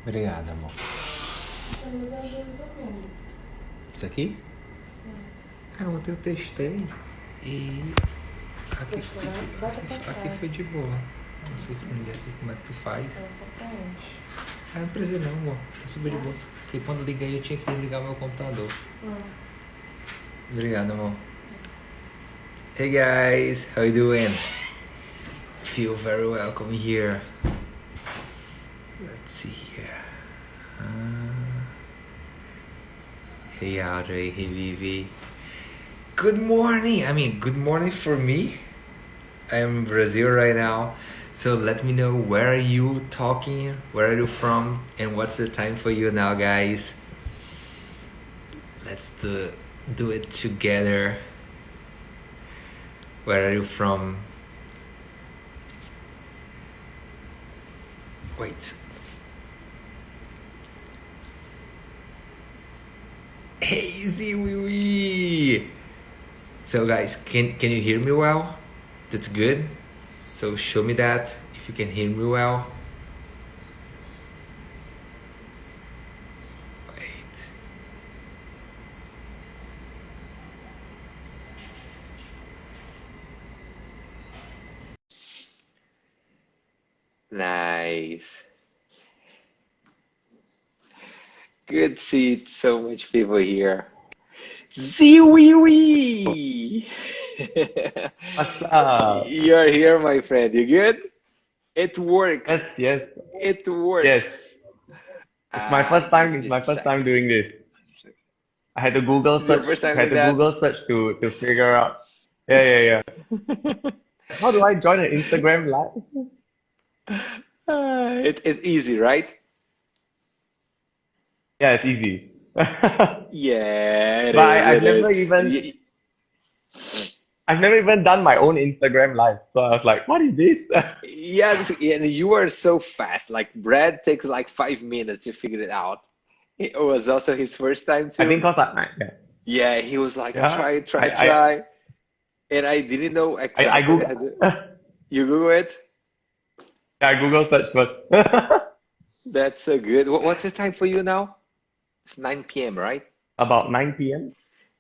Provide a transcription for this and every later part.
Obrigado, amor. Essa luz ajuda também. Isso aqui? Ontem eu testei e aqui, Bota pra aqui trás. foi de boa. Não sei como é que tu faz. Ela só pra onde? Não precisa não, amor. Tá super de boa. Porque quando liguei eu tinha que desligar meu computador. Obrigado, amor. Hey guys, how you doing? Feel very welcome here. Let's see here. Hey Audrey, hey Vivi. Good morning. Good morning for me. I'm in Brazil right now. So let me know where are you talking, where are you from, and what's the time for you now, guys. Let's do it together. Where are you from? Wait. Hey, Ziwi! So guys, can you hear me well? That's good. So show me that if you can hear me well. Wait. Nice. Good to see so much people here. Ziwi! What's up? You're here, my friend. You good? It works. Yes. It Yes. works. It's my first time. It's Just my a first sec. time doing this. I had to Google This is your search. first time Had doing to that? Google search to figure out. Yeah. How do I join an Instagram live? It's easy, right? Yeah, it's easy. But Yeah, it is. I've It is. I've never even done my own Instagram live. So I was like, what is this? Yeah, and you are so fast. Like Brad takes like 5 minutes to figure it out. It was also his first time I think too. cause yeah, Yeah, he was like, yeah. try, I try, I try. And I didn't know I exactly how Google. to. You Google it? I Google search first. That's so good. What's the time for you now? It's 9 p.m., right? About 9 p.m.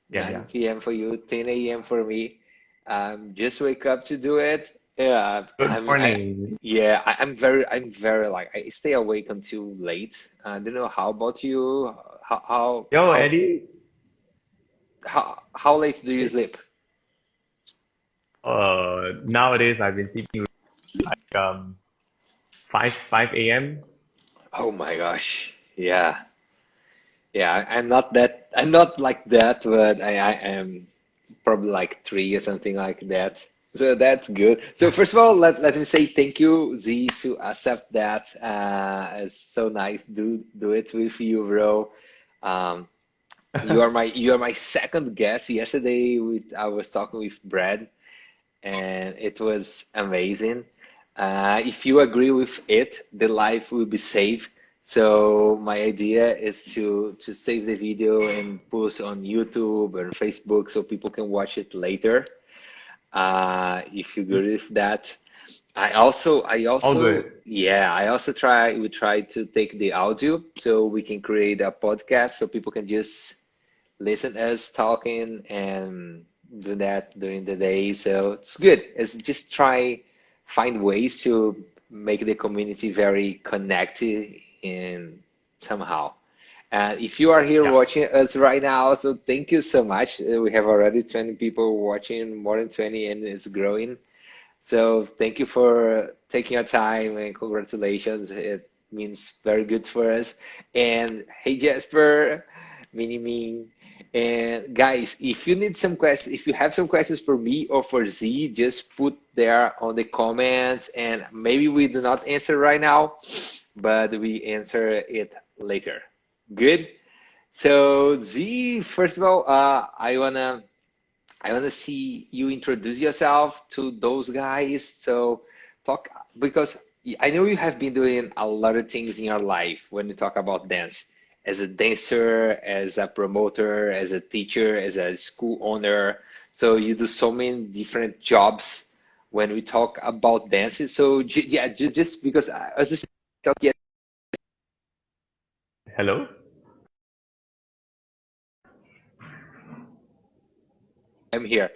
Yeah. 9 p.m. for you, 10 a.m. for me. Just wake up to do it. Yeah, Good morning. I'm very like I stay awake until late. I don't know how about you? How how Yo, how Eddie. how late do you sleep? Nowadays I've been sleeping like 5 a.m. Oh my gosh. Yeah. Yeah, I'm not like that, but I am probably like three or something like that. So that's good. So first of all, let me say thank you, Z, to accept that. It's so nice. Do it with you, bro. Um, you are my second guest. Yesterday, I was talking with Brad, and it was amazing. If you agree with it, the life will be saved. So my idea is to save the video and post on YouTube or Facebook so people can watch it later. If you agree with that. All good. I also we try to take the audio so we can create a podcast so people can just listen us talking and do that during the day. So it's good. It's just try find ways to make the community very connected and somehow. If you are here Yeah. watching us right now, so thank you so much. We have already 20 people watching, more than 20, and it's growing. So thank you for taking your time and congratulations. It means very good for us. And hey Jasper, Mini Ming, and guys, if you need some questions, if you have some questions for me or for Z, just put there on the comments and maybe we do not answer right now, but we answer it later. Good? So Z, first of all, I wanna see you introduce yourself to those guys. So talk because I know you have been doing a lot of things in your life when you talk about dance. As a dancer, as a promoter, as a teacher, as a school owner. So you do so many different jobs when we talk about dancing. So just because I was just talking Hello? I'm here.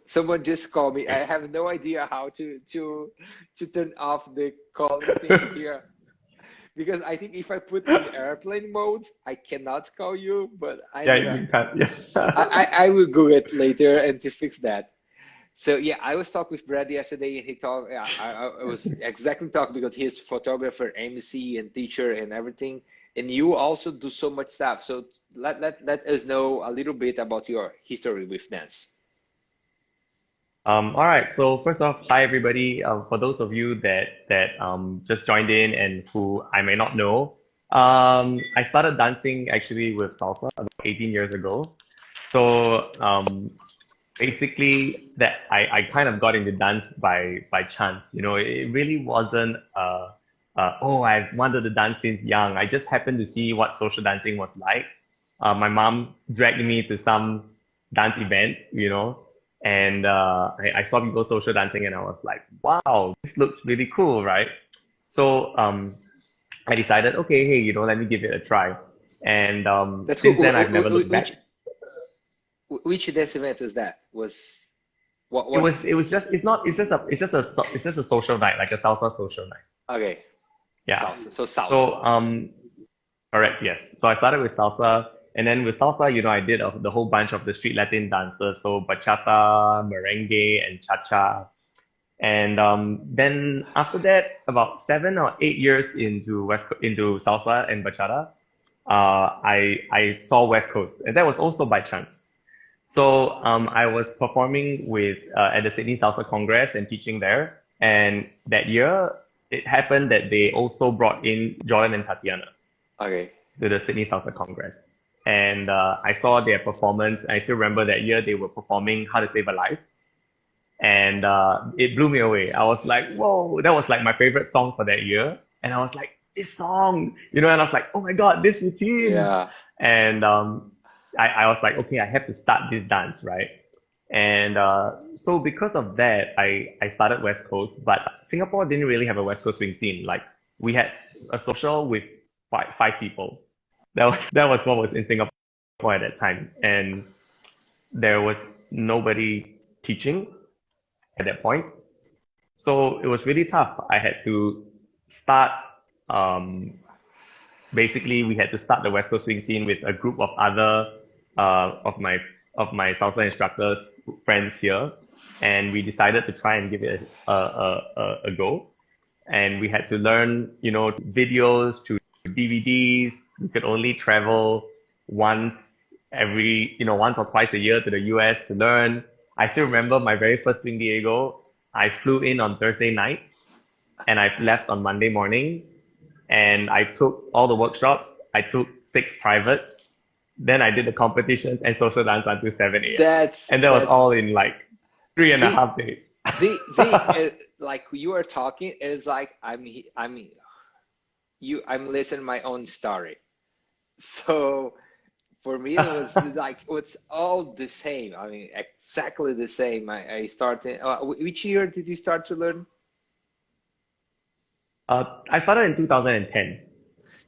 Someone just called me. I have no idea how to turn off the calling thing here because I think if I put in airplane mode, I cannot call you. But I Yeah, don't yeah, know. you can't. Yeah. I will Google it later and to fix that. So yeah, I was talking with Brad yesterday, and he talked. Yeah, I was exactly talking because he's photographer, MC, and teacher, and everything. And you also do so much stuff. So let us know a little bit about your history with dance. All right. So first off, hi everybody. For those of you that just joined in and who I may not know, I started dancing actually with salsa about 18 years ago. So basically, that I kind of got into dance by chance. You know, it really wasn't oh, I've wanted to dance since young. I just happened to see what social dancing was like. My mom dragged me to some dance event, you know, and I saw people social dancing, and I was like, wow, this looks really cool, right? So I decided, okay, hey, you know, let me give it a try. And That's cool. since then, I've never looked back. Which dance event was that? Was what It what? was it was just it's not it's just a social night, like a salsa social night. Okay, Yeah. salsa. So salsa. So correct, yes. So I started with salsa, and then with salsa, you know, I did the whole bunch of the street Latin dances, so bachata, merengue, and cha-cha. And then after that, about 7 or 8 years into salsa and bachata, I saw West Coast, and that was also by chance. So I was performing with at the Sydney Salsa Congress and teaching there. And that year, it happened that they also brought in Jordan and Tatiana Okay. to the Sydney Salsa Congress. And I saw their performance. I still remember that year they were performing How to Save a Life. And it blew me away. I was like, whoa, that was like my favorite song for that year. And I was like, this song, you know, and I was like, oh my God, this routine. Yeah. And I was like, okay, I have to start this dance, right? And so because of that, I started West Coast, but Singapore didn't really have a West Coast swing scene. Like we had a social with five people. That was what was in Singapore at that time. And there was nobody teaching at that point. So it was really tough. I had to start, um, basically, we had to start the West Coast swing scene with a group of other of my salsa instructors, friends here, and we decided to try and give it a go. And we had to learn, you know, videos to DVDs. We could only travel once once or twice a year to the US to learn. I still remember my very first Swing Diego. I flew in on Thursday night and I left on Monday morning, and I took all the workshops. I took 6 privates. Then I did the competitions and social dance until 7 a.m. That's And that was that. all in like three and a See, half days. like you are talking, it's like I'm listening my own story. So for me, it was like it's all the same. I mean, exactly the same. I started. Which year did you start to learn? I started in 2010.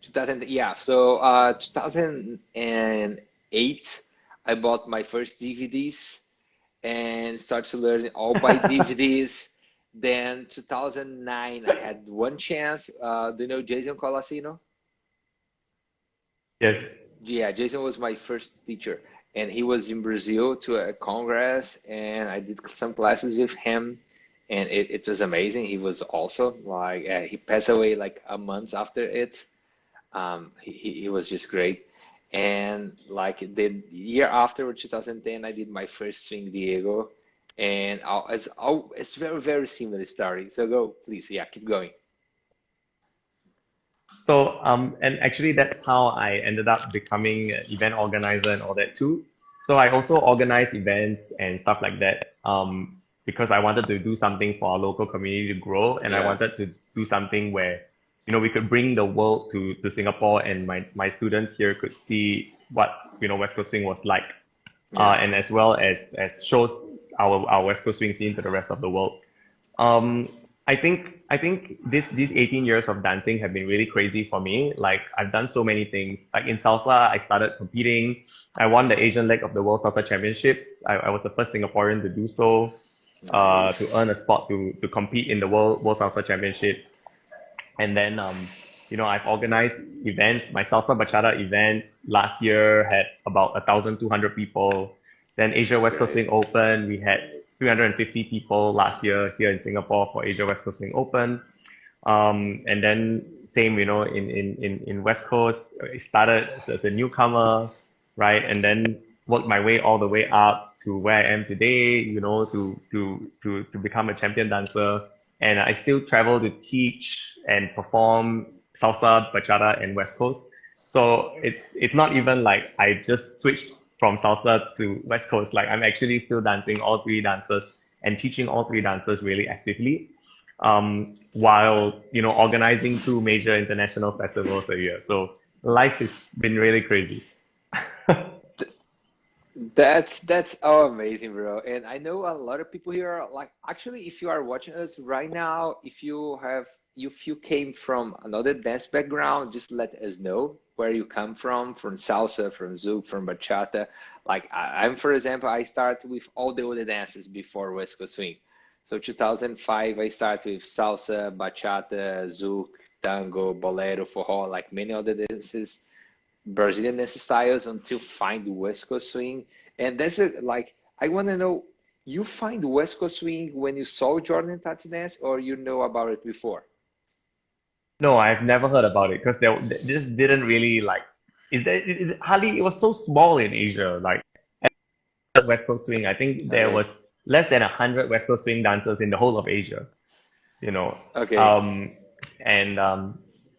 2000. Yeah. So 2008, I bought my first DVDs and started to learn all by DVDs. Then 2009, I had one chance. Do you know Jason Colasino? Yes. Yeah, Jason was my first teacher, and he was in Brazil to a congress, and I did some classes with him, and it was amazing. He was awesome. Like he passed away like a month after it. He was just great. And like the year after, 2010, I did my first swing Diego, and it's very similar story. So go, please, yeah, keep going. So, and actually, that's how I ended up becoming an event organizer and all that too. So I also organize events and stuff like that, because I wanted to do something for our local community to grow, and I Yeah, wanted to do something where, you know, we could bring the world to Singapore, and my students here could see what, you know, West Coast Swing was like, yeah. and as well as show our West Coast Swing scene to the rest of the world. Um, I think these 18 years of dancing have been really crazy for me. Like I've done so many things. Like in salsa, I started competing. I won the Asian leg of the World Salsa Championships. I was the first Singaporean to do so, to Nice. earn a spot to compete in the World Salsa Championships. And then, I've organized events. My salsa bachata event last year had about 1,200 people. Then Asia That's West Coast great. Swing Open, we had 350 people last year here in Singapore for Asia West Coast Swing Open. And then same, in West Coast, I started as a newcomer, right? And then worked my way all the way up to where I am today, to become a champion dancer. And I still travel to teach and perform salsa, bachata, and West Coast. So it's not even like I just switched from salsa to West Coast. Like I'm actually still dancing all three dances and teaching all three dances really actively, while organizing two major international festivals a year. So life has been really crazy. That's oh amazing, bro. And I know a lot of people here are like actually if you are watching us right now, if you came from another dance background, just let us know where you come from salsa, from zouk, from bachata. Like I'm for example, I started with all the other dances before West Coast Swing. So 2005 I started with salsa, bachata, zouk, tango, bolero, forró, like many other dances Brazilian dance styles until find the West Coast swing. And that's it. Like I want to know, you find the West Coast swing when you saw Jordan Tati dance, or you know about it before? No, I've never heard about it because they just didn't really like. Is there hardly? It was so small in Asia. Like West Coast swing, I think there Okay, was less than 100 West Coast swing dancers in the whole of Asia. you know. okay. Um, and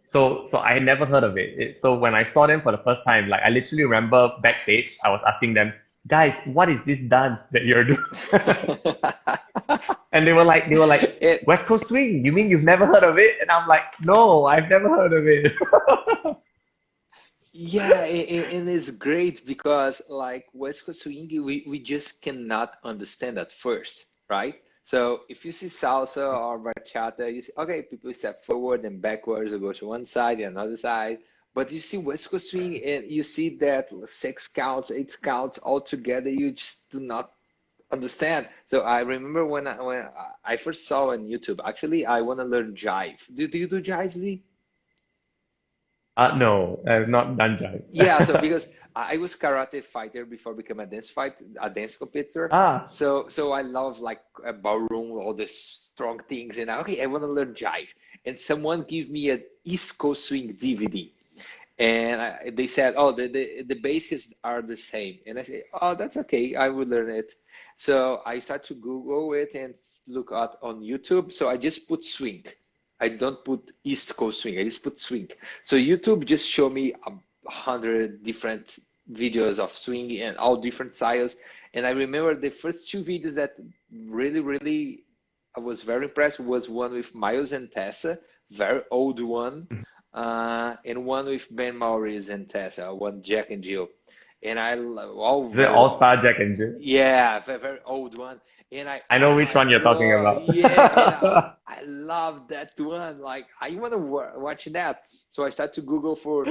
so I had never heard of it. So when I saw them for the first time, like I literally remember backstage, I was asking them, guys, what is this dance that you're doing? And they were like, It West Coast Swing. You mean you've never heard of it? And I'm like, no, I've never heard of it. Yeah, and it's great because like West Coast swing, we just cannot understand at first, right? So if you see salsa or bachata, you see, okay, people step forward and backwards or go to one side and another side. But you see West Coast swing and you see that six counts, eight counts all together, you just do not understand. So I remember when I first saw on YouTube, actually, I want to learn jive. Do you do jive, Z? No, I've not done Yeah, so jive. because I was karate fighter before becoming a dance competitor. Ah, So I love like a ballroom, all these strong things, and okay, I want to learn jive. And someone gave me an East Coast Swing DVD, and they said, oh, the bases are the same, and I say, oh, that's okay, I will learn it. So I start to Google it and look at on YouTube. So I just put swing. I don't put East Coast swing. I just put swing. So YouTube just show me 100 different videos of swing and all different styles. And I remember the first two videos that really I was very impressed was one with Miles and Tessa, very old one, and one with Ben Maurice and Tessa, one Jack and Jill. And all is it very All long. Star Jack and Jill? Yeah, very old one. And I know I'm which like, one you're talking whoa, about. yeah, and I love that one. Like, I want to watch that. So I started to Google for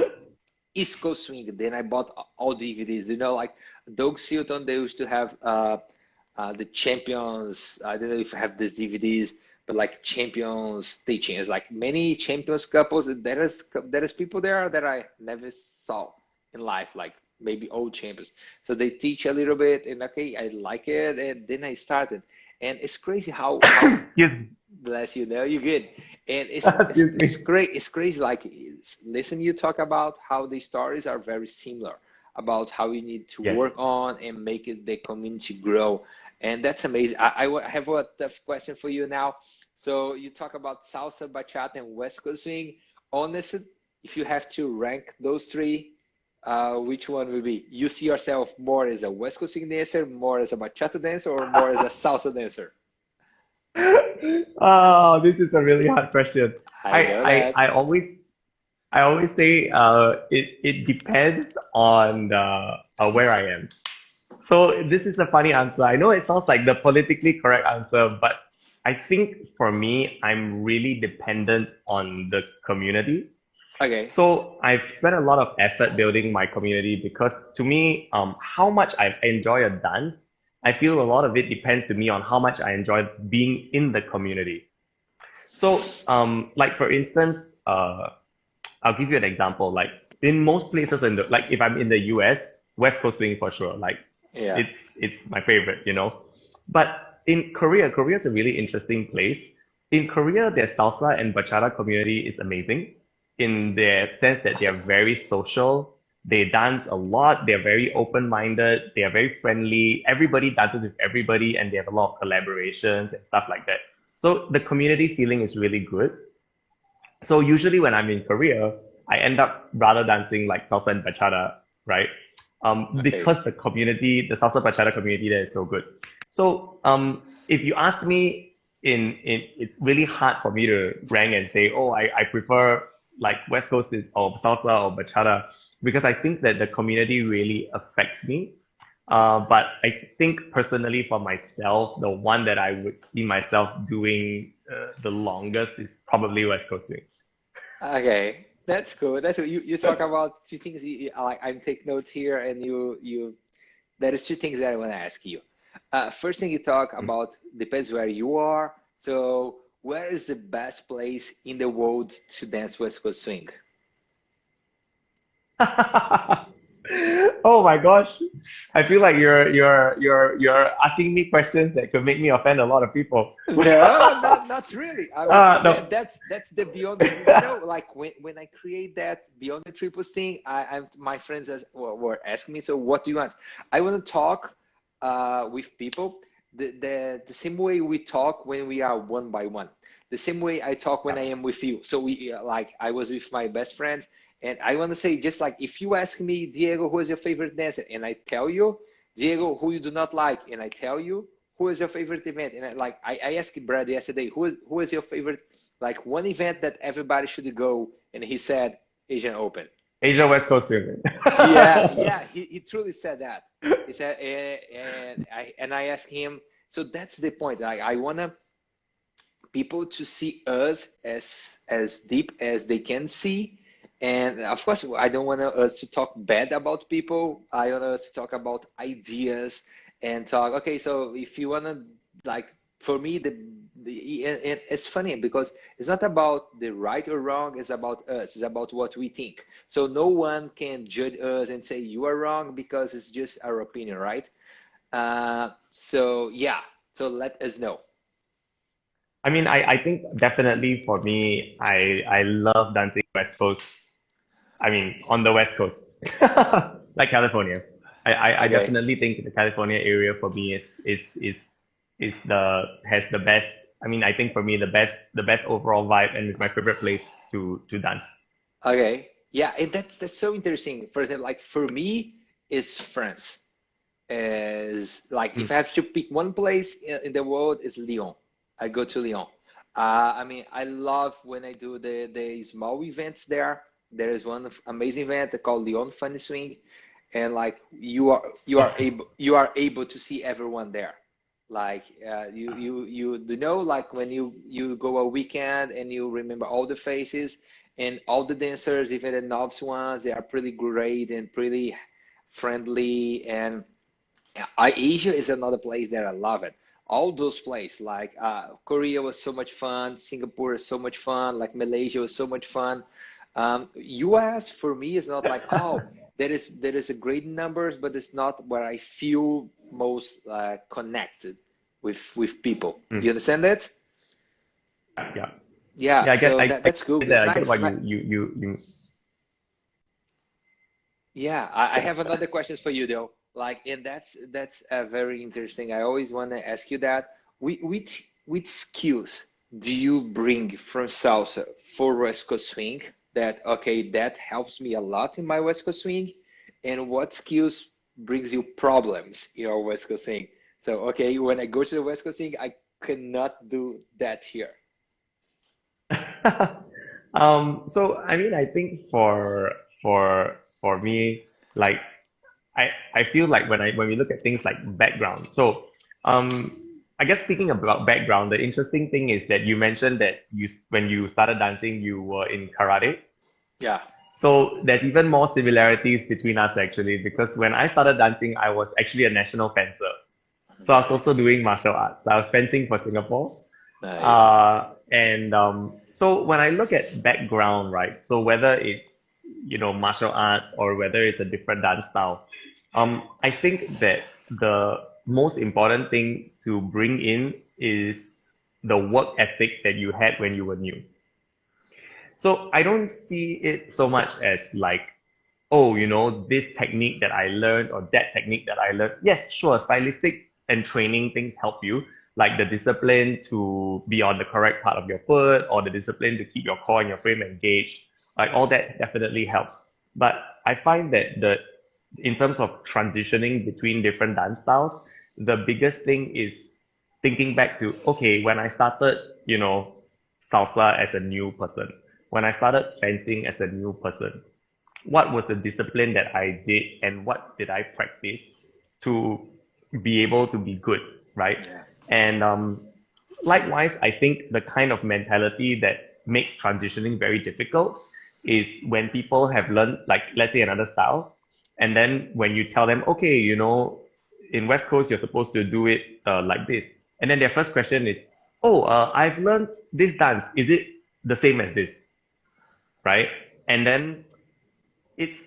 East Coast Swing. Then I bought all DVDs. Like Doug Silton, they used to have the Champions. I don't know if I have these DVDs, but like Champions teaching. It's like many Champions couples. There is people there that I never saw in life, like maybe old champions. So they teach a little bit, and okay, I like it, and then I started. And it's crazy how Excuse me. bless you know you good. And Excuse it's me. great. It's crazy. Like listen, you talk about how the stories are very similar about how you need to Yes. work on and make it the community grow. And that's amazing. I have a tough question for you now. So you talk about salsa, bachata, and West Coast swing. Honestly, if you have to rank those three, which one will be? You see yourself more as a West Coast swing dancer, more as a bachata dancer, or more as a salsa dancer? Oh, this is a really hard question. I I know I, that. I always I always say it depends on where I am. So this is a funny answer. I know it sounds like the politically correct answer, but I think for me, I'm really dependent on the community. Okay. So I've spent a lot of effort building my community because to me, how much I enjoy a dance, I feel a lot of it depends to me on how much I enjoy being in the community. So, like for instance, I'll give you an example. Like in most places in the, like if I'm in the US, West Coast swing for sure. Like Yeah. it's my favorite, you know. But in Korea, Korea is a really interesting place. In Korea, their salsa and bachata community is amazing in the sense that they are very social. They dance a lot. They're very open-minded. They are very friendly. Everybody dances with everybody, and they have a lot of collaborations and stuff like that. So the community feeling is really good. So usually when I'm in Korea, I end up rather dancing like salsa and bachata, right? Okay. Because the community, the salsa bachata community there is so good. So if you ask me, it's really hard for me to rank and say, oh, I prefer like West Coast or salsa or bachata because I think that the community really affects me. But I think personally for myself, the one that I would see myself doing the longest is probably West Coast swing. Okay. That's cool. That's cool. You talk about two things. Like I'm take notes here, and you there is two things that I want to ask you. First thing you talk about depends where you are. So where is the best place in the world to dance West Coast swing? Oh my gosh. I feel like you're asking me questions that could make me offend a lot of people. No, not really. I mean No. that's the beyond you know like when I create that beyond the triples thing, I'm my friends were asking me, so what do you want? I want to talk with people the same way we talk when we are one by one. The same way I talk when I Yeah. am with you. So we like I was with my best friends, and I want to say just like if you ask me, Diego, who is your favorite dancer, and I tell you, Diego, who you do not like, and I tell you who is your favorite event? And I asked Brad yesterday, who is your favorite like one event that everybody should go? And he said Asian Open. Asia West Coast swing. Yeah, yeah, he truly said that. He said, and I asked him. So that's the point. Like I wanna people to see us as deep as they can see. And of course, I don't want us to talk bad about people. I want us to talk about ideas and talk. Okay, so if you want to like, for me, it's funny because it's not about the right or wrong. It's about us. It's about what we think. So no one can judge us and say you are wrong because it's just our opinion, right? So yeah. So let us know. I mean, I think definitely for me, I love dancing West Coast. I mean, on the West Coast, like California. I Okay. definitely think the California area for me is the has the best. I mean, I think for me the best overall vibe and is my favorite place to dance. Okay. Yeah, that's so interesting. For example, like for me, it's France. Is like if Mm. I have to pick one place in the world, it's Lyon. I go to Lyon. I mean, I love when I do the small events there. There is one amazing event called Lyon Funny Swing, and like you are able to see everyone there. Like you know like when you go a weekend and you remember all the faces and all the dancers, even the novice ones, they are pretty great and pretty friendly. And yeah, Asia is another place that I love it. All those places, like Korea was so much fun, Singapore is so much fun, like Malaysia was so much fun. US for me is not like, oh, there is a great numbers, but it's not where I feel most connected with people. Mm. You understand that? Yeah. Yeah, Yeah, I get so I, that I that's cool. get It's that. I get nice. what you Yeah, I have another questions for you though. Like, and that's very interesting. I always want to ask you that. Which skills do you bring from salsa for West Coast swing? That okay, that helps me a lot in my West Coast swing. And what skills brings you problems in your West Coast swing? So okay, when I go to the West Coast swing, I cannot do that here. So I mean, I think for me, like I feel like when we look at things like background, so um I guess speaking about background, the interesting thing is that you mentioned that when you started dancing, you were in karate. Yeah. So there's even more similarities between us actually, because when I started dancing, I was actually a national fencer. So I was also Nice. doing martial arts. I was fencing for Singapore. Nice. And so when I look at background, right? So whether it's, martial arts or whether it's a different dance style, I think that the most important thing to bring in is the work ethic that you had when you were new. So I don't see it so much as like, oh, this technique that I learned or that technique that I learned. Yes, sure, stylistic and training things help you, like the discipline to be on the correct part of your foot or the discipline to keep your core and your frame engaged. Like all that definitely helps. But I find that in terms of transitioning between different dance styles, the biggest thing is thinking back to, okay, when I started, salsa as a new person, when I started fencing as a new person, what was the discipline that I did and what did I practice to be able to be good, right? Yeah. And likewise, I think the kind of mentality that makes transitioning very difficult is when people have learned, like, let's say another style, and then when you tell them, okay, in West Coast, you're supposed to do it like this. And then their first question is, oh, I've learned this dance. Is it the same as this? Right? And then it's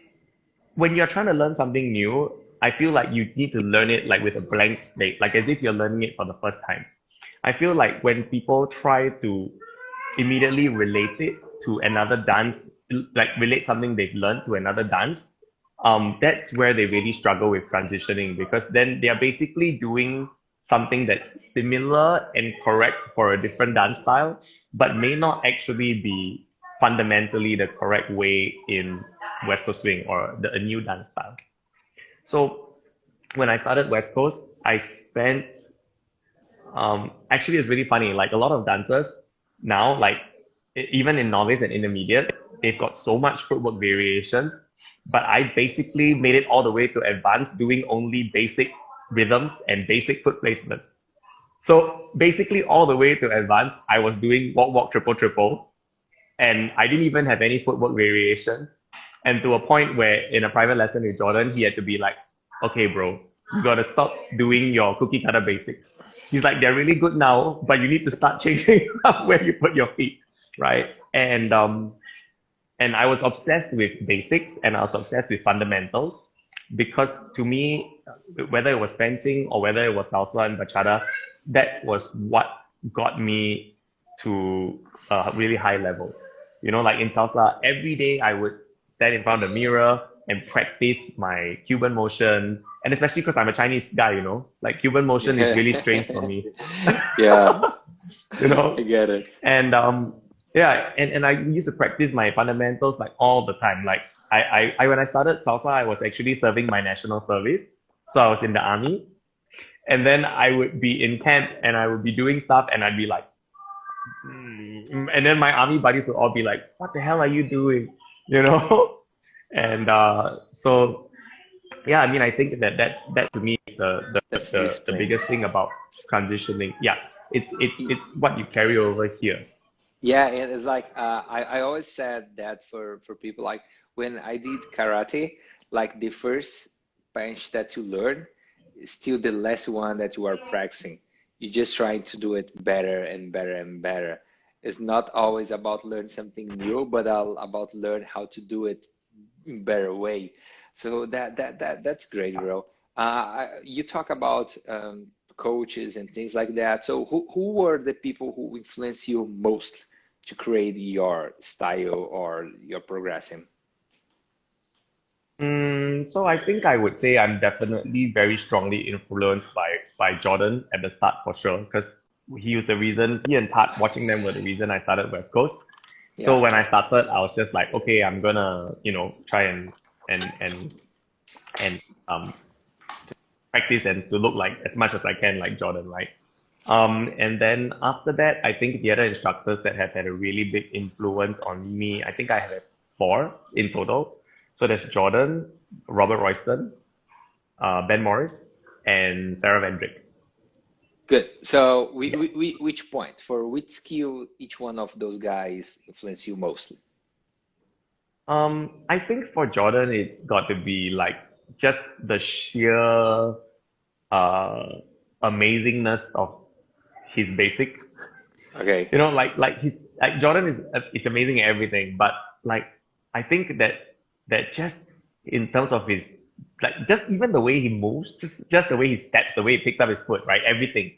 when you're trying to learn something new, I feel like you need to learn it like with a blank slate, like as if you're learning it for the first time. I feel like when people try to immediately relate it to another dance, like relate something they've learned to another dance, that's where they really struggle with transitioning because then they are basically doing something that's similar and correct for a different dance style, but may not actually be fundamentally the correct way in West Coast swing or a new dance style. So when I started West Coast, I spent actually it's really funny. Like a lot of dancers now, like even in novice and intermediate, they've got so much footwork variations. But I basically made it all the way to advanced, doing only basic rhythms and basic foot placements. So basically, all the way to advanced, I was doing walk, walk, triple, triple, and I didn't even have any footwork variations. And to a point where in a private lesson with Jordan, he had to be like, okay, bro, you gotta stop doing your cookie cutter basics. He's like, they're really good now, but you need to start changing up where you put your feet, right? And I was obsessed with basics and I was obsessed with fundamentals because to me, whether it was fencing or whether it was salsa and bachata, that was what got me to a really high level. Like in salsa, every day I would stand in front of the mirror and practice my Cuban motion. And especially because I'm a Chinese guy, like Cuban motion is really strange for me, Yeah, you I know? get it. And yeah, and I used to practice my fundamentals like all the time. Like I when I started salsa, I was actually serving my national service. So I was in the army. And then I would be in camp and I would be doing stuff and I'd be like, and then my army buddies would all be like, what the hell are you doing? You know? And so yeah, I mean I think that to me is That's the discipline. biggest thing about transitioning. Yeah. It's what you carry over here. Yeah, and it's like I always said that for people like when I did karate, like the first punch that you learn is still the last one that you are practicing. You're just trying to do it better and better and better. It's not always about learn something new, but about learn how to do it in better way. So that's great, bro. You talk about coaches and things like that. So who were the people who influenced you most to create your style or your progressing? So I think I would say I'm definitely very strongly influenced by Jordan at the start for sure, because he was the reason, he and Tat watching them were the reason I started West Coast. So Yeah. when I started, I was just like, okay, I'm gonna, try and and and practice and to look like as much as I can like Jordan, right? And then after that, I think the other instructors that have had a really big influence on me, I think I have four in total. So there's Jordan, Robert Royston, Ben Morris, and Sarah Vendrick. Good. So, Yeah. which point for which skill each one of those guys influence you mostly? I think for Jordan, it's got to be like just the sheer uh amazingness of his basics. Okay. You know, like he's like Jordan is amazing at everything, but like I think that just in terms of his like just even the way he moves, just the way he steps, the way he picks up his foot, right? Everything.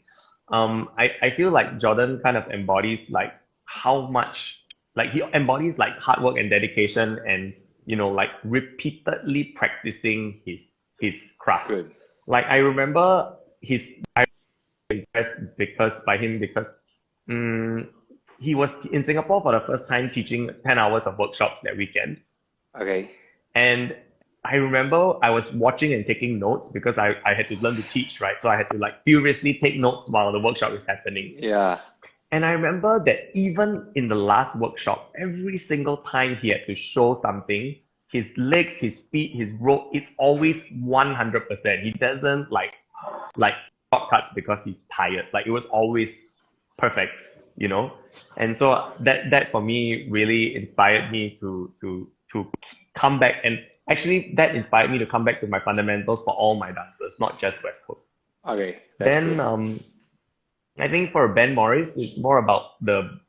I feel like Jordan kind of embodies like how much like he embodies like hard work and dedication and like repeatedly practicing his craft. Good. Like I remember his impressed because by him because mm, he was in Singapore for the first time teaching 10 hours of workshops that weekend. Okay. And I remember I was watching and taking notes because I had to learn to teach, right? So I had to like furiously take notes while the workshop is happening. Yeah. And I remember that even in the last workshop, every single time he had to show something, his legs, his feet, his rope, it's always 100%. He doesn't like shortcuts because he's tired. Like it was always perfect. And so that for me really inspired me to come back, and actually that inspired me to come back to my fundamentals for all my dancers, not just West Coast. Okay. That's Then cool. I think for Ben Morris, it's more about the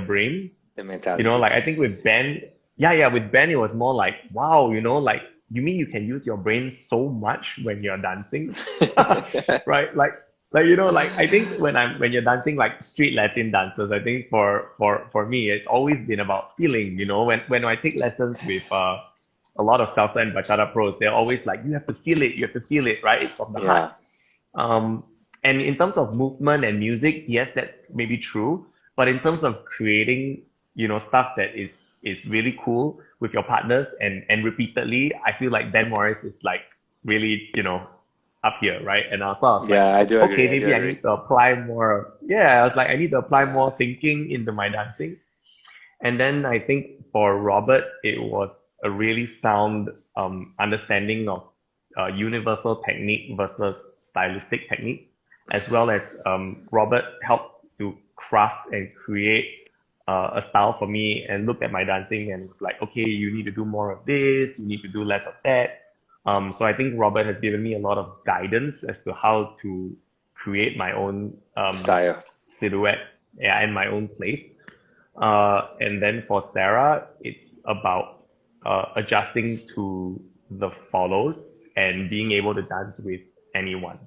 brain. The mentality. Like I think with Ben, yeah, with Ben it was more like, wow, like you mean you can use your brain so much when you're dancing? Right? Like I think when you're dancing like street Latin dances, I think for me it's always been about feeling, when I take lessons with a lot of salsa and bachata pros, they're always like, you have to feel it, right? It's from the heart. Yeah. Um, and in terms of movement and music, yes, that's maybe true. But in terms of creating, stuff that is really cool with your partners and repeatedly, I feel like Ben Morris is like really, up here, right? And also I was like, Yeah, I do okay, agree. I do maybe I agree. need to apply more. Yeah, I was like, I need to apply Yeah. more thinking into my dancing. And then I think for Robert, it was a really sound understanding of universal technique versus stylistic technique, as well as Robert helped to craft and create a style for me and looked at my dancing and was like, okay, you need to do more of this, you need to do less of that. So I think Robert has given me a lot of guidance as to how to create my own Style. silhouette, yeah, and my own place. And then for Sarah, it's about adjusting to the follows and being able to dance with anyone.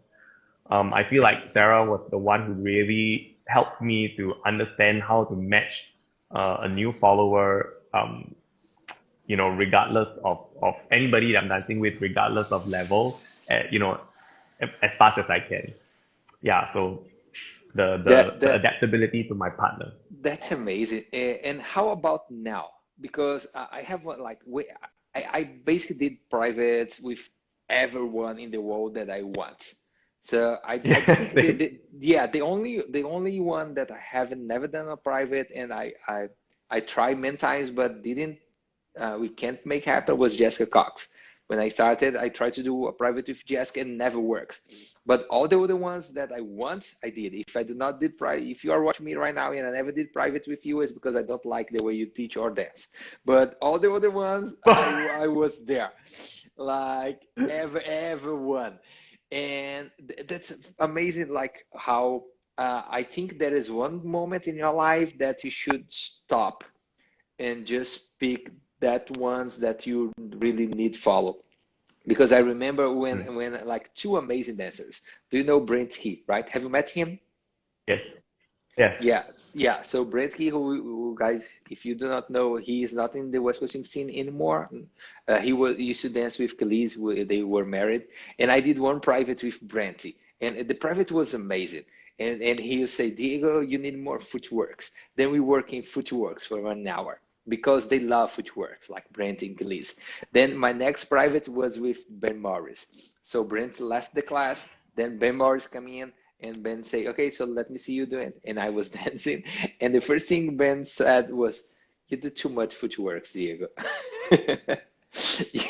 I feel like Sarah was the one who really helped me to understand how to match a new follower, regardless of anybody that I'm dancing with, regardless of level, as fast as I can. Yeah, so the, the, That the that adaptability to my partner. that's amazing. And how about now? Because I have one like I basically did privates with everyone in the world that I want. So I Yeah, think same. yeah, the only one that I haven't never done a private, and I tried many times but didn't we can't make happen was Jessica Cox. When I started, I tried to do a private with Jessica and never works. But all the other ones that I want, I did. If I do not did private, if you are watching me right now and I never did private with you, it's because I don't like the way you teach or dance. But all the other ones, I was there, like everyone, and that's amazing. Like how I think there is one moment in your life that you should stop and just pick that ones that you really need follow. Because I remember Mm. when like two amazing dancers. Do you know Brent Key, right? Have you met him? Yes. Yes. Yes, yeah. So Brent Key, who guys, if you do not know, he is not in the West Coast scene anymore. He used to dance with Khalees. They were married, and I did one private with Brenty, and the private was amazing. And he would say, Diego, you need more footworks. Then we work in footworks for 1 hour because they love footworks like Brent and Khalees. Then my next private was with Ben Morris. So Brent left the class, then Ben Morris come in, and Ben say, okay, so let me see you do it. And I was dancing. And the first thing Ben said was, you do too much footwork, Diego.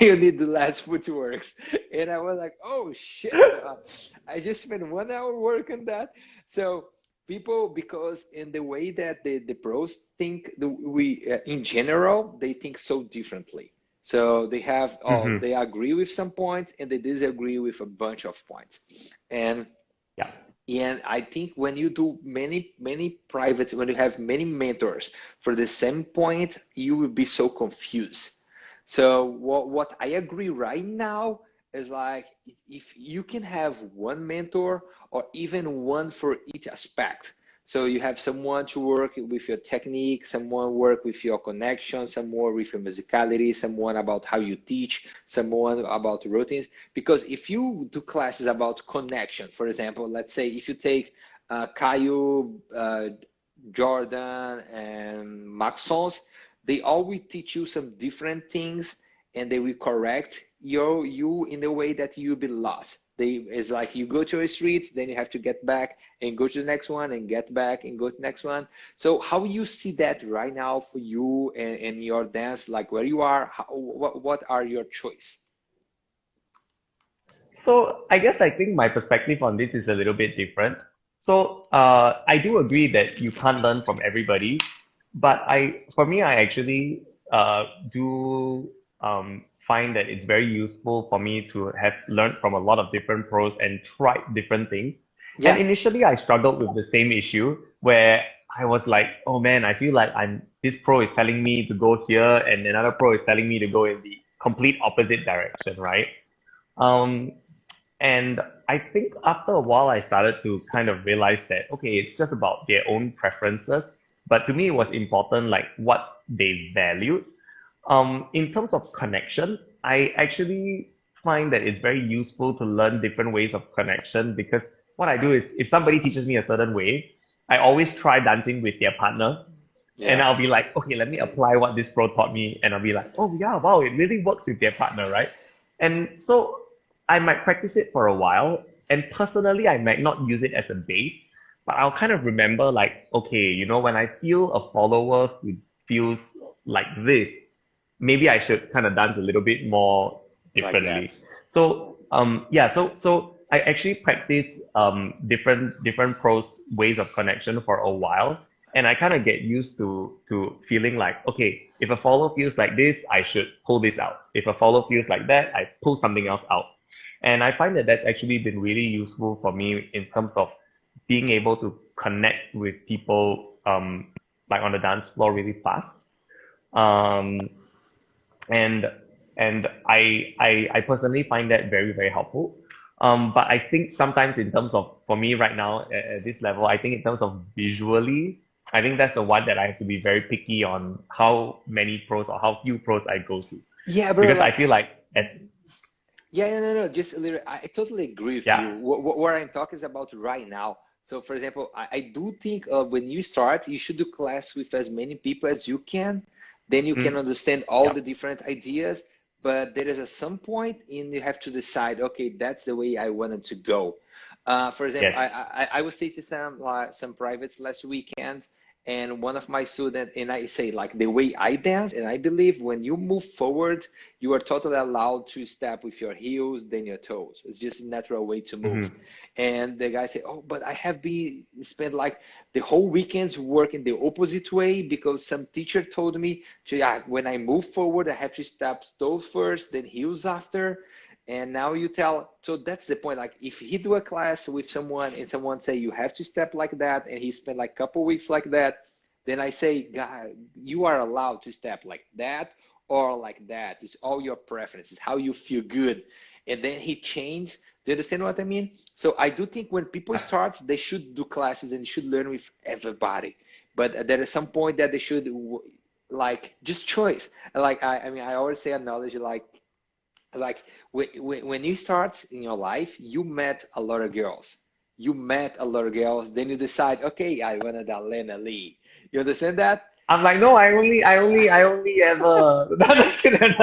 you need the last footworks. And I was like, oh shit, I just spent 1 hour working that. So people, because in the way that the pros think, we in general, they think so differently. So they have, oh, Mm-hmm. they agree with some points and they disagree with a bunch of points. And Yeah. and I think when you do many privates, when you have many mentors for the same point, you will be so confused. So what I agree right now is like if you can have one mentor or even one for each aspect. So you have someone to work with your technique, someone work with your connection, someone with your musicality, someone about how you teach, someone about routines. Because if you do classes about connection, for example, let's say if you take Caio, Jordan, and Maxons, they always teach you some different things and they will correct you in the way that you be lost. It's like you go to a street, then you have to get back and go to the next one and get back and go to the next one. So how you see that right now for you and your dance, like where you are, what are your choice? So I think my perspective on this is a little bit different. So I do agree that you can't learn from everybody, but for me, I actually do find that it's very useful for me to have learned from a lot of different pros and tried different things. And Yeah, initially, I struggled with the same issue where I was like, oh man, I feel like this pro is telling me to go here, and another pro is telling me to go in the complete opposite direction, right? Um, and I think after a while, I started to kind of realize that, okay, it's just about their own preferences. But to me, it was important, like what they valued. In terms of connection, I actually find that it's very useful to learn different ways of connection because what I do is if somebody teaches me a certain way, I always try dancing with their partner and yeah, I'll be like, okay, let me apply what this pro taught me. And I'll be like, oh yeah, wow, it really works with their partner, right? And so I might practice it for a while. And personally, I might not use it as a base, but I'll kind of remember like, okay, when I feel a follower who feels like this, maybe I should kind of dance a little bit more like that. differently. So yeah, so I actually practice different pros ways of connection for a while, and I kind of get used to feeling like, okay, if a follow feels like this, I should pull this out. If a follow feels like that, I pull something else out. And I find that that's actually been really useful for me in terms of being able to connect with people like on the dance floor really fast. Um, and I personally find that very, very helpful. But I think sometimes in terms of, for me right now at this level, I think in terms of visually, I think that's the one that I have to be very picky on how many pros or how few pros I go to. Yeah, bro, Because I like feel like, as, yeah, no, no, no, just a little. I totally agree with you. yeah, What I'm talking is about right now. So, for example, I do think when you start, you should do class with as many people as you can. Then you can mm, understand all yeah, the different ideas. But there is a some point, and you have to decide, okay, that's the way I wanted to go. For example, yes, I was taking some privates last weekend, and one of my students, and I say like the way I dance, and I believe when you move forward, you are totally allowed to step with your heels, then your toes. It's just a natural way to move. hmm, And the guy said, "Oh, but I have been spent like the whole weekends working the opposite way because some teacher told me to, yeah, when I move forward, I have to step toes first, then heels after." And now you tell, so that's the point. Like if he do a class with someone and someone say you have to step like that, and he spent like a couple weeks like that, then I say, God, you are allowed to step like that or like that. It's all your preferences, how you feel good. And then he changed. Do you understand what I mean? So I do think when people yeah, start, they should do classes and should learn with everybody. But there is some point that they should like just choice. Like I mean, I always say analogy like when you start in your life, you met a lot of girls. You met a lot of girls, then you decide, okay, I wanted that Lena Lee. You understand that? I'm like, no, I only ever. No, just kidding.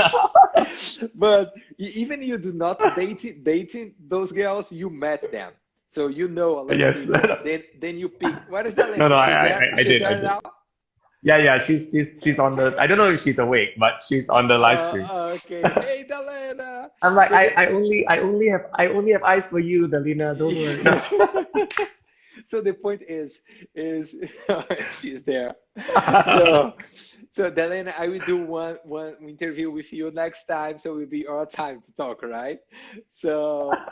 But even you do not dating those girls, you met them. So you know a lot of Yes, people. Then you pick. Where is that no, Lena? no, She's there. I She's did, I there did. now. yeah. She's on the. I don't know if she's awake, but she's on the live stream. Okay. Hey, Dalena. I'm like, So the I only have eyes for you, Dalina. Don't worry. No. so the point is she's there. So so Dalena, I will do one interview with you next time, so it will be our time to talk, right? So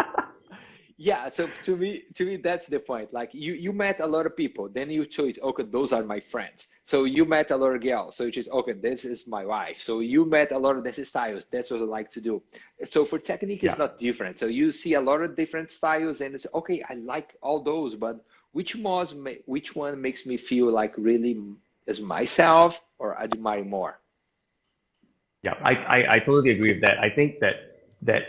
yeah, so to me that's the point. Like you met a lot of people, then you choose, okay, those are my friends. So you met a lot of girls, so you choose, okay, this is my wife. So you met a lot of dance styles, that's what I like to do. So for technique it's Yeah. not different. So you see a lot of different styles and it's okay, I like all those, but which one makes me feel like really is myself or admire more? Yeah, I totally agree with that. I think that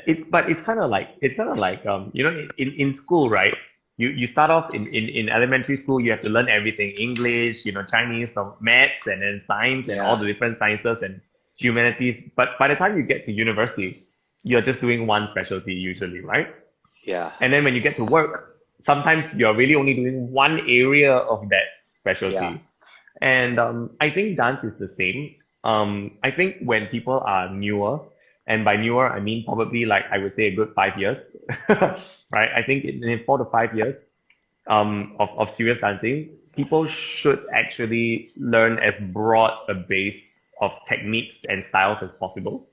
it's kind of like in school, right? You start off in elementary school, you have to learn everything, English, Chinese, some maths, and then science and all Yeah, the different sciences and humanities. But by the time you get to university, you're just doing one specialty usually, right? yeah, And then when you get to work, sometimes you're really only doing one area of that yeah, specialty. And I think dance is the same. I think when people are newer, and by newer, I mean probably like I would say a good 5 years, right? I think in 4 to 5 years of serious dancing, people should actually learn as broad a base of techniques and styles as possible.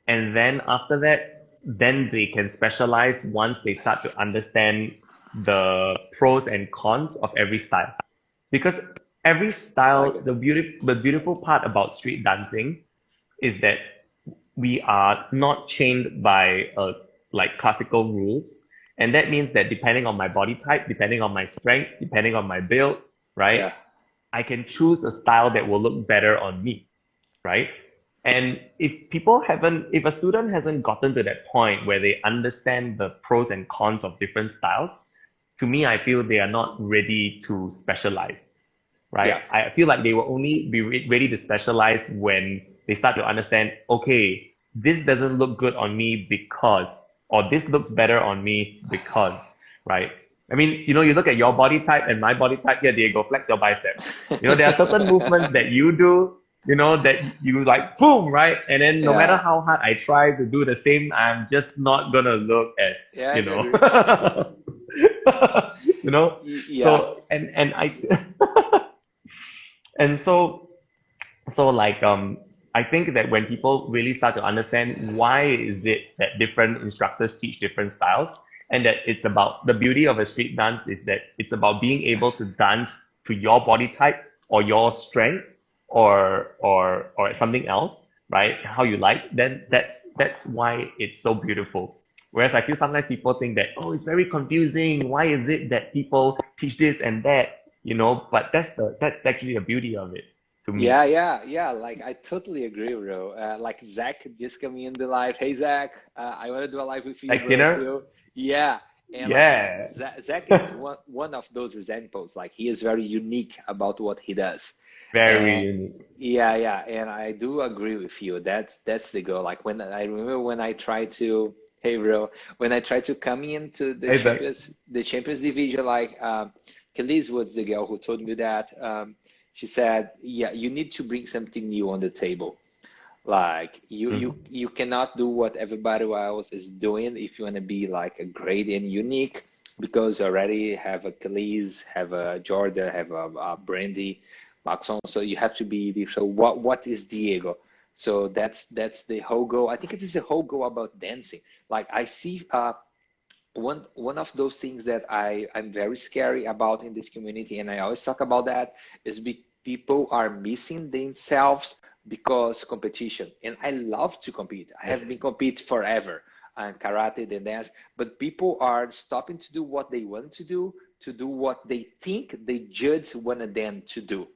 And then after that, then they can specialize once they start to understand the pros and cons of every style. Because every like style, it. the beautiful part about street dancing is that we are not chained by like classical rules. And that means that depending on my body type, depending on my strength, depending on my build, right, Yeah, I can choose a style that will look better on me, right? And if a student hasn't gotten to that point where they understand the pros and cons of different styles, to me, I feel they are not ready to specialize, right? yeah, I feel like they will only be ready to specialize when they start to understand, okay, this doesn't look good on me because, or this looks better on me because, right? I mean, you look at your body type and my body type. Here, Diego, flex your biceps. There are certain movements that you do, that you like, boom, right? And then no matter yeah, how hard I try to do the same, I'm just not gonna look as, yeah. I you do know, agree. you know. Yeah, So and I and so like I think that when people really start to understand why is it that different instructors teach different styles, and that it's about the beauty of a street dance is that it's about being able to dance to your body type or your strength or something else, right? How you like, then that's why it's so beautiful. Whereas I feel sometimes people think that, oh, it's very confusing. Why is it that people teach this and that? But that's actually the beauty of it to me. yeah. Like I totally agree, bro. Like Zach just coming in the live. Hey, Zach, I want to do a live with you, Like bro, Skinner, too. Yeah, and like yeah, Zach is one of those examples. Like he is very unique about what he does, very and unique. yeah. And I do agree with you. That's the goal. Like when I remember when I tried to, hey, bro, when I tried to come into the It's like, Champions division, like Khalees was the girl who told me that. She said, "Yeah, you need to bring something new on the table. Like mhm. you cannot do what everybody else is doing if you want to be like a great and unique, because already have a Khalees, have a Jordan, have a Brandy, Maxon. So you have to be the. So what is Diego? So that's the whole goal. I think it is the whole goal about dancing. Like I see one of those things that I'm very scary about in this community, and I always talk about that, is people are missing themselves because competition. And I love to compete. I have Yes. been compete forever and karate and dance, but people are stopping to do what they want to do what they think the judge wanted them to do.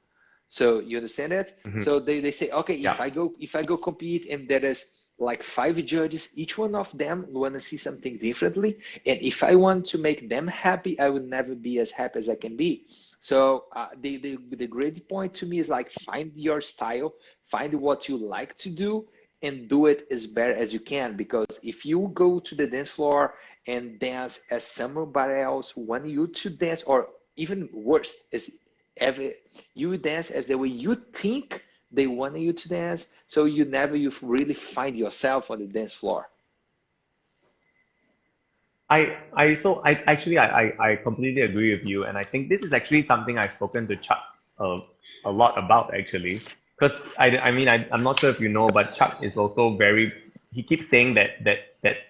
So you understand it? Hmm. So they say, okay, Yeah. if I go compete and there is like five judges, each one of them want to see something differently. And if I want to make them happy, I will never be as happy as I can be. So the great point to me is like find your style, find what you like to do, and do it as better as you can. Because if you go to the dance floor and dance as somebody else want you to dance, or even worse, is every you dance as the way you think they want you to dance, so you really find yourself on the dance floor. I actually I completely agree with you, and I think this is actually something I've spoken to Chuck uh, a lot about actually, because I mean I'm not sure if you know, but Chuck is also very, he keeps saying that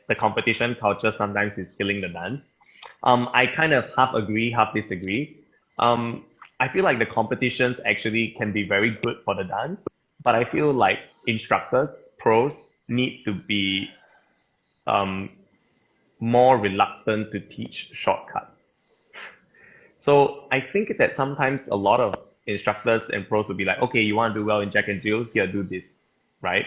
the competition culture sometimes is killing the dance. I kind of half agree, half disagree. Um, I feel like the competitions actually can be very good for the dance, but I feel like instructors, pros need to be um more reluctant to teach shortcuts. So I think that sometimes a lot of instructors and pros will be like, okay, you want to do well in Jack and Jill, here, do this, right?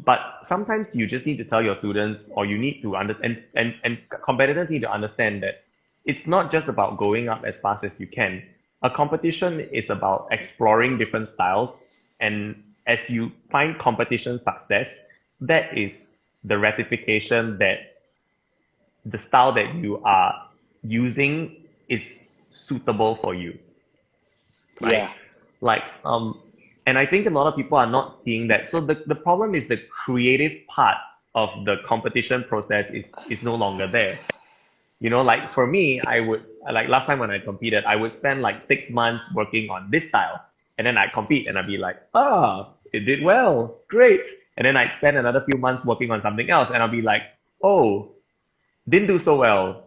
But sometimes you just need to tell your students, or you need to understand, and competitors need to understand that it's not just about going up as fast as you can. A competition is about exploring different styles. And as you find competition success, that is the ratification that the style that you are using is suitable for you, right? Yeah, Like, and I think a lot of people are not seeing that. So the problem is the creative part of the competition process is no longer there. You know, like for me, I would, like last time when I competed, I would spend like 6 months working on this style. And then I'd compete and I'd be like, ah, it did well, great. And then I'd spend another few months working on something else and I'll be like, oh, didn't do so well.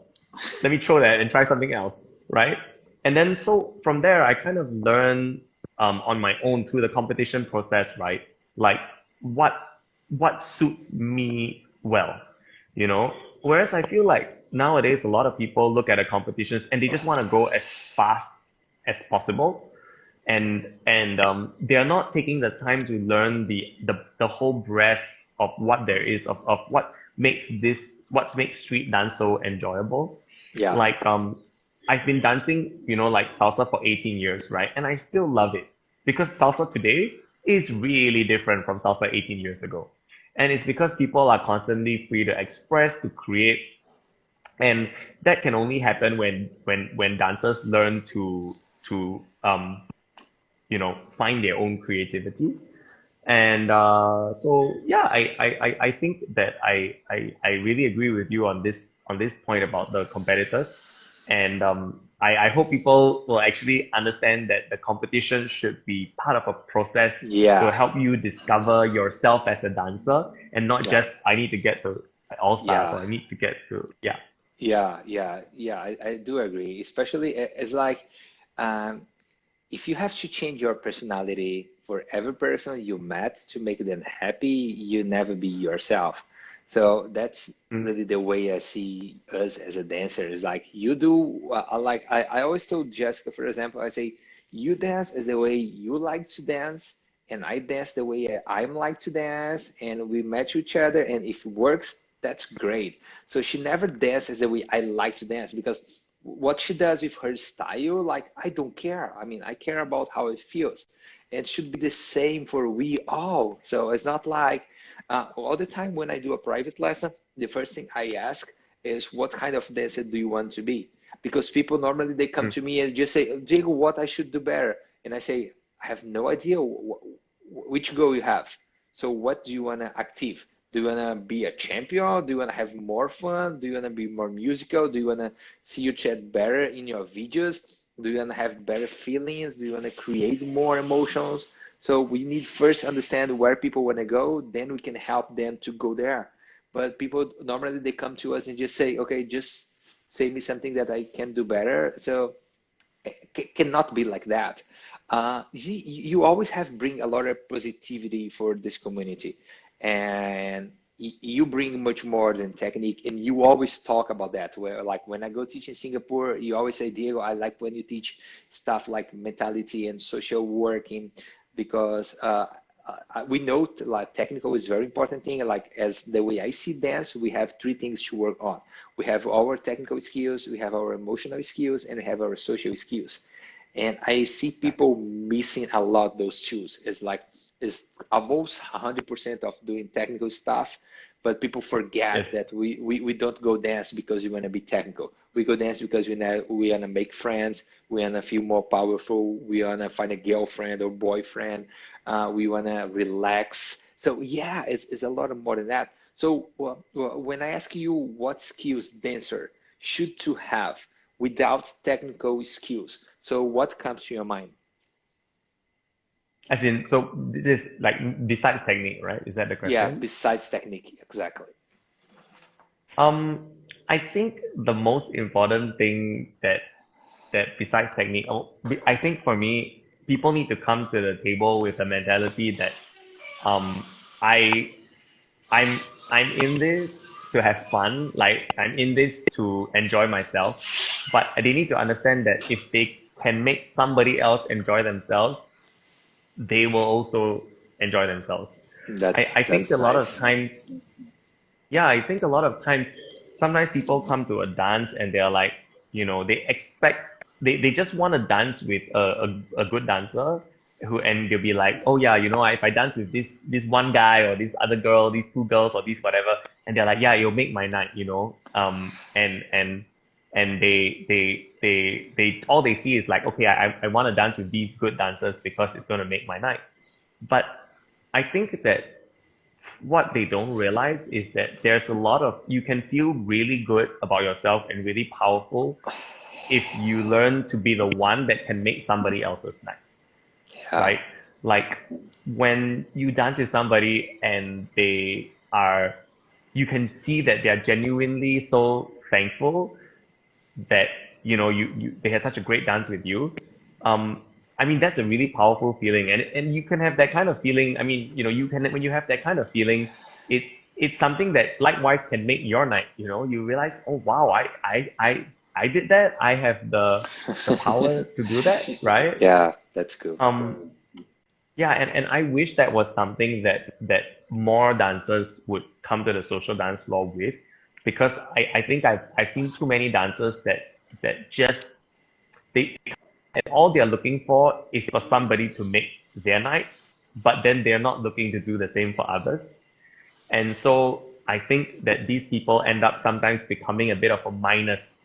Let me throw that and try something else, right? And then so from there, I kind of learn on my own through the competition process, right? Like what what suits me well, you know? Whereas I feel like nowadays a lot of people look at the competitions and they just want to go as fast as possible, and they are not taking the time to learn the whole breadth of what there is of what makes street dance so enjoyable. yeah, Like I've been dancing, you know, like salsa for 18 years, right? And I still love it because salsa today is really different from salsa 18 years ago. And it's because people are constantly free to express, to create, and that can only happen when dancers learn to you know, find their own creativity. And so yeah, I think that I really agree with you on this point about the competitors. And I hope people will actually understand that the competition should be part of a process to yeah, help you discover yourself as a dancer, and not yeah, just I need to get to all stars, yeah. or I need to get to yeah. Yeah. I do agree. Especially it's like um, if you have to change your personality for every person you met to make them happy, you never be yourself. So that's Mm, really the way I see us as a dancer. Is like you do. I always told Jessica, for example, I say you dance as the way you like to dance, and I dance the way I'm like to dance, and we match each other. And if it works, that's great. So she never dances the way I like to dance because what she does with her style, like I don't care. I mean, I care about how it feels. It should be the same for we all. So it's not like all the time when I do a private lesson, the first thing I ask is what kind of dancer do you want to be? Because people normally they come mm, to me and just say, Diego, what I should do better? And I say, I have no idea which goal you have. So what do you want to achieve? Do you want to be a champion? Do you want to have more fun? Do you want to be more musical? Do you want to see your chat better in your videos? Do you want to have better feelings? Do you want to create more emotions? So we need first understand where people want to go, then we can help them to go there. But people normally they come to us and just say, okay, just say me something that I can do better. So cannot be like that. You always have bring a lot of positivity for this community, and you bring much more than technique. And you always talk about that. Where like when I go teach in Singapore, you always say, Diego, I like when you teach stuff like mentality and social working because we know like technical is very important thing. Like as the way I see dance, we have three things to work on. We have our technical skills, we have our emotional skills, and we have our social skills. And I see yeah. people missing a lot those tools. It's like it's almost 100% of doing technical stuff, But people Yes. forget that we don't go dance because we want to be technical. We go dance because we want to make friends, we want to feel more powerful, we want to find a girlfriend or boyfriend, we want to relax. So yeah, it's a lot more than that. So when I ask you what skills dancer should to have without technical skills, so what comes to your mind? As in, so this is like besides technique, right? Is that the Yeah, question? besides technique, exactly. Um, I think the most important thing that besides technique, I think for me, people need to come to the table with the mentality that um, I I'm I'm in this to have fun, like I'm in this to enjoy myself, but they need to understand that if they can make somebody else enjoy themselves, they will also enjoy themselves. I think That's a lot of nice. times, yeah, I think a lot of times, sometimes people come to a dance and they're like, they expect, they just want to dance with a good dancer and they'll be like, oh yeah, if I dance with this one guy or this other girl, these two girls or this whatever, and they're like, yeah, you'll make my night, and they all they see is like, okay, I want to dance with these good dancers because it's going to make my night. But I think that what they don't realize is that there's a lot of you can feel really good about yourself and really powerful if you learn to be the one that can make somebody else's night, Yeah. right? Like when you dance with somebody and you can see that they are genuinely so thankful that they had such a great dance with you. um I mean, that's a really powerful feeling, and you can have that kind of feeling. I mean, you can, when you have that kind of feeling, it's something that likewise can make your night. You realize, oh wow, I did that. I have the power to do that, right? Yeah, that's cool. um yeah, and I wish that was something that more dancers would come to the social dance floor with, because I think I've seen too many dancers that just they and all they're looking for is for somebody to make their night, but then they're not looking to do the same for others. And so I think that these people end up sometimes becoming a bit of a minus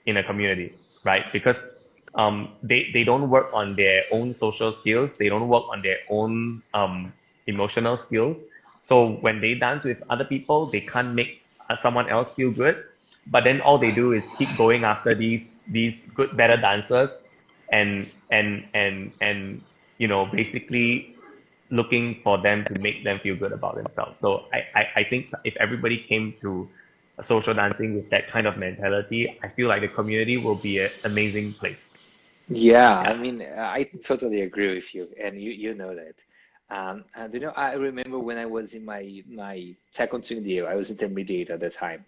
in a community, right? Because they don't work on their own social skills, they don't work on their own emotional skills. So when they dance with other people, they can't make someone else feel good. But then all they do is keep going after these good, better dancers, and basically looking for them to make them feel good about themselves. So I think if everybody came to social dancing with that kind of mentality, I feel like the community will be an amazing place. Yeah, I Yeah. mean, I totally agree with you, and you know that. And I remember when I was in my second year, I was intermediate at the time,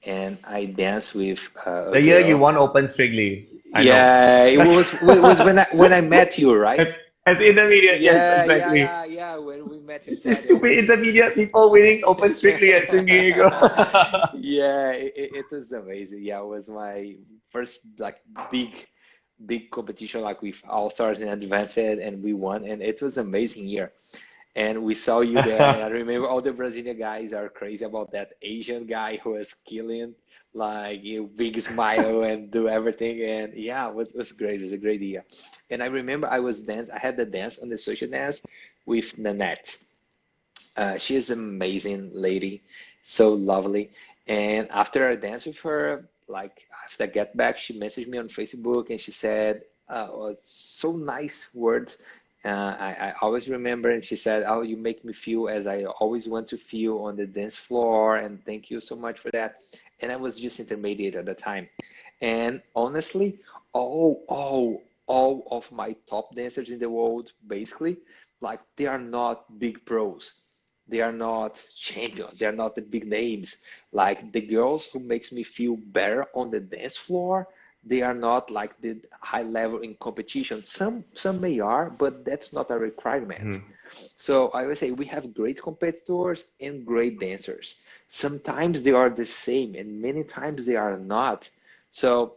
and I danced with a The year you girl. won Open Strictly, I know. Yeah, it was when I met you, right? as, as intermediate, yes, Yeah, yeah, exactly. yeah, yeah. When we met in It's Saturday. stupid intermediate people winning Open Strictly at San Diego. Yeah, it was amazing. Yeah, it was my first like big big competition like with all stars and advanced and we won and it was amazing year and we saw you there and I remember all the Brazilian guys are crazy about that Asian guy who was killing like you big smile and do everything and yeah it was great. It was a great year and I remember I had the dance on the social dance with Nanette. She is an amazing lady, so lovely. And after I danced with her, like after I get back, she messaged me on Facebook and she said, so nice words. I always remember, and she said, "Oh, you make me feel as I always want to feel on the dance floor, and thank you so much for that." And I was just intermediate at the time, and honestly, all of my top dancers in the world, basically, like they are not big pros, they are not champions, they are not the big names. Like the girls who makes me feel better on the dance floor, they are not like the high level in competition. Some may are, but that's not a requirement. Mhm. So I would say we have great competitors and great dancers. Sometimes they are the same, and many times they are not. So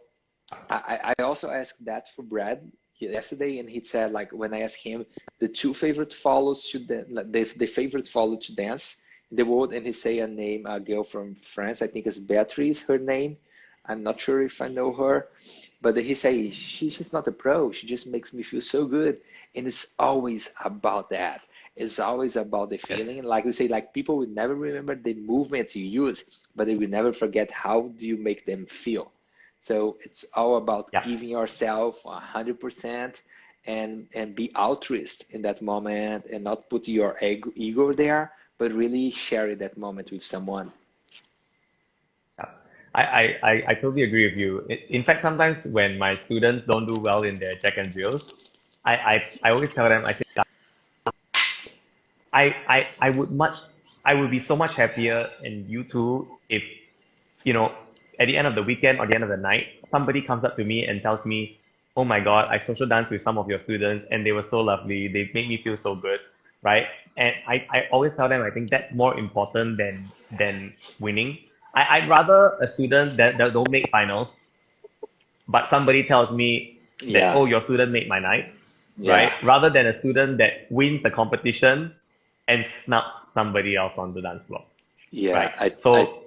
I also asked that for Brad yesterday, and he said like when I asked him the two favorite follows to the favorite follow to dance, in the world, and he say a name, a girl from France, I think it's Beatrice, her name. I'm not sure if I know her, but he say she's not a pro. She just makes me feel so good, and it's always about that. It's always about the Yes. feeling. Like they say, like people will never remember the movements you use, but they will never forget how do you make them feel. So it's all about Yeah. giving yourself 100% and be altruist in that moment and not put your ego there, but really share that moment with someone. Yeah. I totally agree with you. In fact, sometimes when my students don't do well in their Jack and Jills, I always tell them, I say, I would much, I would be so much happier and you too if, you know, at the end of the weekend or the end of the night, somebody comes up to me and tells me, oh my God, I social danced with some of your students and they were so lovely. They made me feel so good, right? And I always tell them, I think that's more important than winning. I'd rather a student that don't make finals, but somebody tells me that, Yeah, oh, your student made my night, right? yeah, Rather than a student that wins the competition and snubs somebody else on the dance floor, yeah. right? I So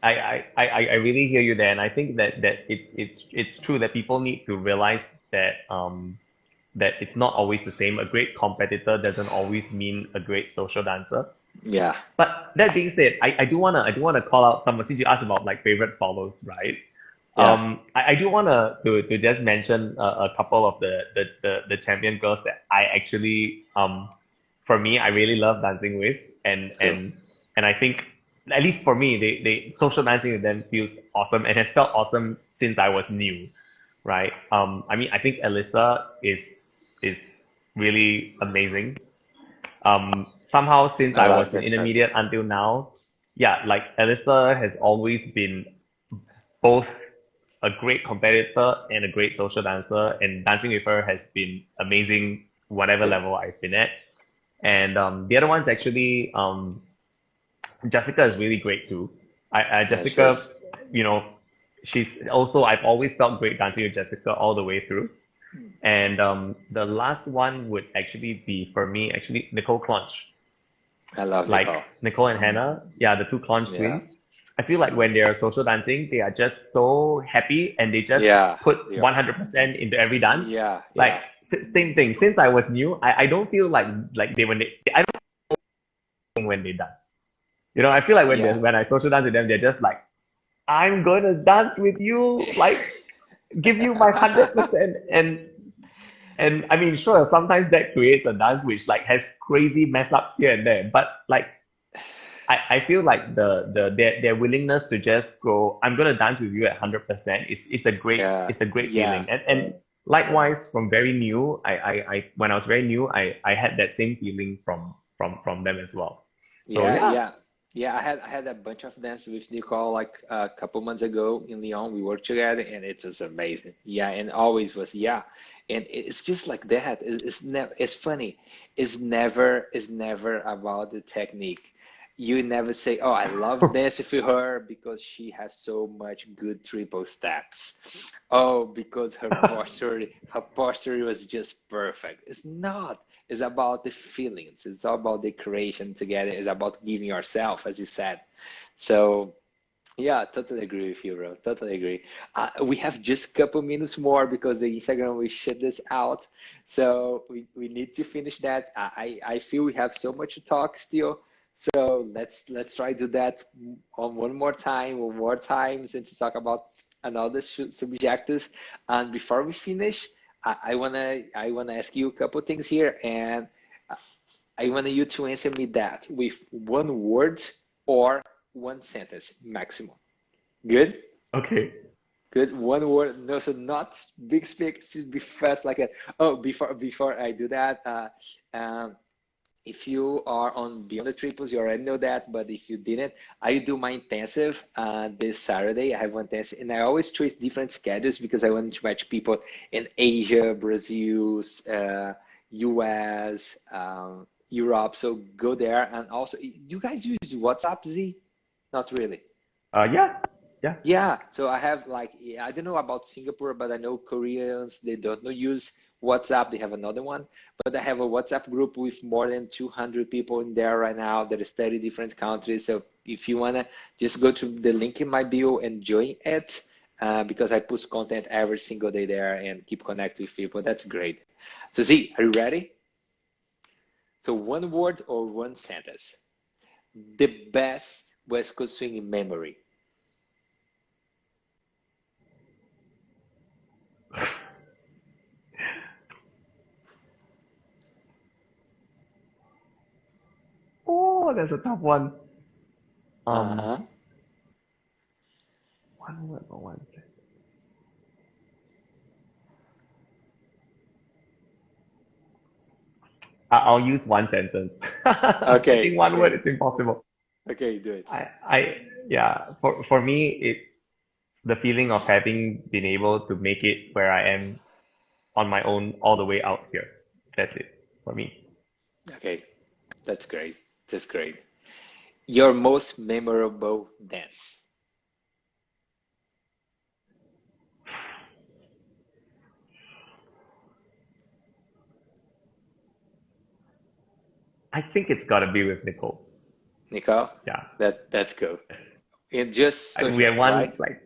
I really hear you there, and I think that it's true that people need to realize that it's not always the same. A great competitor doesn't always mean a great social dancer. yeah, But that being said, I do wanna call out some, since you asked about like favorite follows, right? yeah. I do wanna to just mention a couple of the champion girls that I actually for me I really love dancing with, and Cool. and and I think at least for me they social dancing with them feels awesome and has felt awesome since I was new, right? I mean I think Alyssa is really amazing. Somehow since I I love was in that shirt. intermediate until now, yeah, like Alyssa has always been both a great competitor and a great social dancer, and dancing with her has been amazing, whatever Cool. level I've been at. And the other one's actually Jessica is really great too. Yeah, Jessica, cheers. you know, she's also I've always felt great dancing with Jessica all the way through. And the last one would actually be for me actually Nicole Clunch. I love Like Nicole. Nicole and Hannah, yeah, the two Conch Yeah, twins. I feel like when they're social dancing, they are just so happy and they just yeah, put they are. 100% into every dance. Yeah, Like yeah, same thing. Since I was new, I don't feel like they when they I don't think when they dance. You know, I feel like yeah, when I social dance with them, they're just like, I'm gonna dance with you, like give you my 100%. And I mean, sure, sometimes that creates a dance which like has crazy mess ups here and there, but like I feel like their willingness to just go, I'm gonna dance with you at 100% is a great yeah, it's a great yeah, feeling. And likewise from very new, I when I was very new, I had that same feeling from them as well. So yeah, yeah. yeah. Yeah, I had a bunch of dance with Nicole like a couple months ago in Lyon. We worked together and it was amazing. Yeah, and always was yeah. And it's just like that. It's never it's funny. It's never about the technique. You never say, "Oh, I love dancing with her because she has so much good triple steps." Oh, because her posture was just perfect. It's not. It's about the feelings. It's all about the creation together. It's about giving yourself, as you said. So yeah, totally agree with you, bro. Totally agree. We have just a couple minutes more because the Instagram will shut this out. So we need to finish that. I feel we have so much to talk still. So let's try to do that on one more times, and to talk about another subjects. And before we finish, I wanna ask you a couple things here, and I want you to answer me that with one word or one sentence maximum. Good? Okay. Good. One word. No, so not big speak. Should be fast like a. Oh, before I do that, um, if you are on Beyond the Triples, you already know that. But if you didn't, I do my intensive this Saturday. I have one intensive, and I always choose different schedules because I want to match people in Asia, Brazil, US, Europe. So go there, and also, you guys use WhatsApp, Z? Not really. Yeah. Yeah. Yeah, so I have like yeah, I don't know about Singapore, but I know Koreans they don't know use WhatsApp, they have another one, but I have a WhatsApp group with more than 200 people in there right now that study different countries. So if you wanna, just go to the link in my bio and join it, because I post content every single day there and keep connecting with people. That's great. So Z, are you ready? So one word or one sentence. The best West Coast swing memory. Oh, that's a tough one. Um, Uh-huh. one word or one sentence. I'll use one sentence. I think Okay, one word okay, is impossible. okay, do it. Yeah, for me, it's the feeling of having been able to make it where I am on my own all the way out here. That's it for me. Okay, that's great. That's great. Your most memorable dance. I think it's got to be with Nicole. Nicole? Yeah. That's cool. And just We social, had right? one like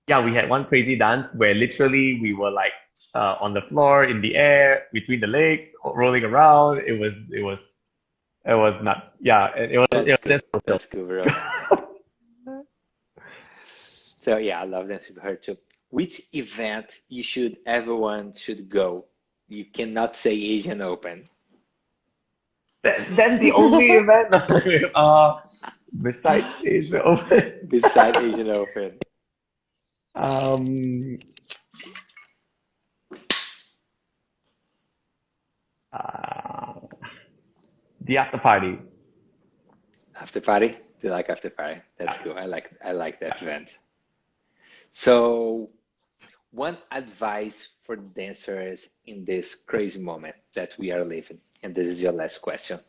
yeah, we had one crazy dance where literally we were like on the floor, in the air, between the legs, rolling around. It was nuts. Yeah, it That's was cool. just social. That's cool, bro. So yeah, I love dancing with her too. Which event you should everyone should go? You cannot say Asian Open. That's the only event besides Asia Open. Beside Asian Open. um, uh, the after party. After party? Do you like after party? That's Yeah, cool. I like that yeah. event. So one advice for dancers in this crazy moment that we are living, and this is your last question.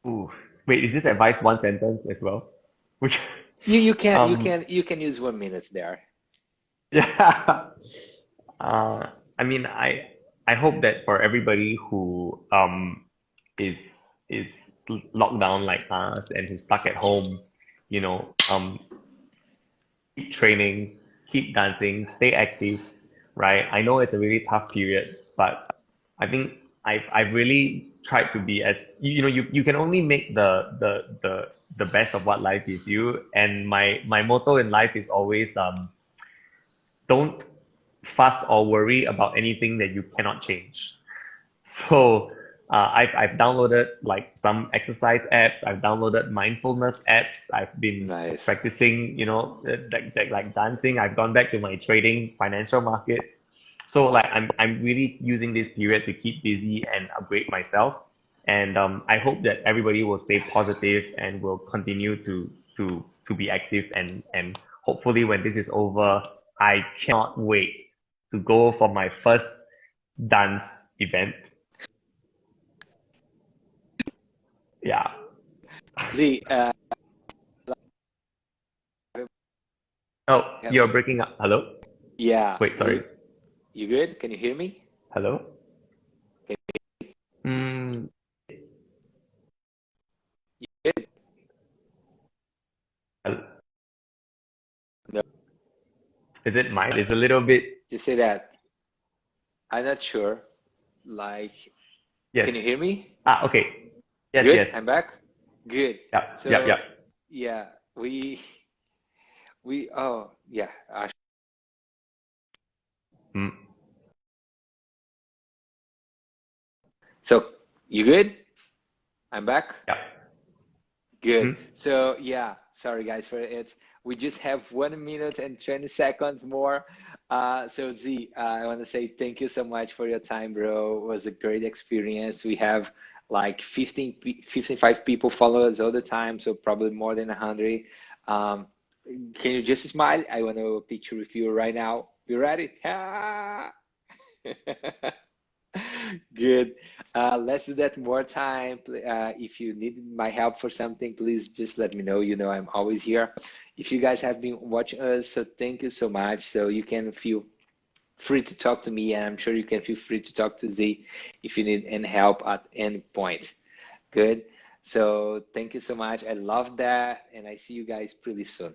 Ooh. Wait, is this advice one sentence as well? Which, You can you um, can you can use 1 minute there. yeah. Uh, I mean, I hope that for everybody who is is locked down like us and who's stuck at home, you know, keep training, keep dancing, stay active, right? I know it's a really tough period, but I think I've really tried to be as you know you can only make the best of what life gives you, and my motto in life is always don't fuss or worry about anything that you cannot change. So I've downloaded like some exercise apps. I've downloaded mindfulness apps. I've been Nice. practicing, like dancing. I've gone back to my trading financial markets. So like I'm really using this period to keep busy and upgrade myself. And I hope that everybody will stay positive and will continue to be active and hopefully when this is over, I cannot wait to go for my first dance event. Yeah. Z, Oh, you're breaking up. Hello? yeah, Wait, sorry. you good? Can you hear me? Hello? Mm, You good? hel- No, is it mine? It's a little bit. just say that. I'm not sure. Like, Yes. can you hear me? Ah, okay. Yes, Good? yes. I'm back? Good. Yep, yep, So, yep. yeah, oh, yeah. Mm, So, you good? I'm back? yep. Good. Mm, So, yeah, sorry guys for it. We just have 1 minute and 20 seconds more. So Z, I want to say thank you so much for your time, bro. It was a great experience. We have like 55 people follow us all the time, so probably more than 100. Um, can you just smile? I want to picture with you right now. You ready? Ah! Good. Let's do that more time. If you need my help for something, please just let me know. You know, I'm always here. If you guys have been watching us, so thank you so much. So you can free to talk to me, and I'm sure you can feel free to talk to Z if you need any help at any point. Good. So thank you so much. I love that, and I see you guys pretty soon.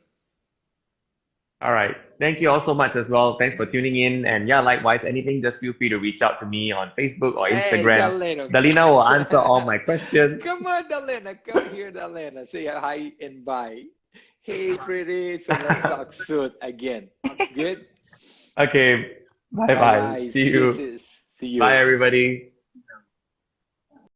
All right. Thank you all so much as well. Thanks for tuning in. And yeah, likewise, anything, just feel free to reach out to me on Facebook or Hey, Instagram. Dalena. Dalina will answer all my questions. Come on, Dalena. Come here, Dalena. Say hi and bye. Hey, pretty. So let's talk soon again. Good? Okay. Bye Bye, bye. guys. See you. Kisses. See Bye, you. everybody.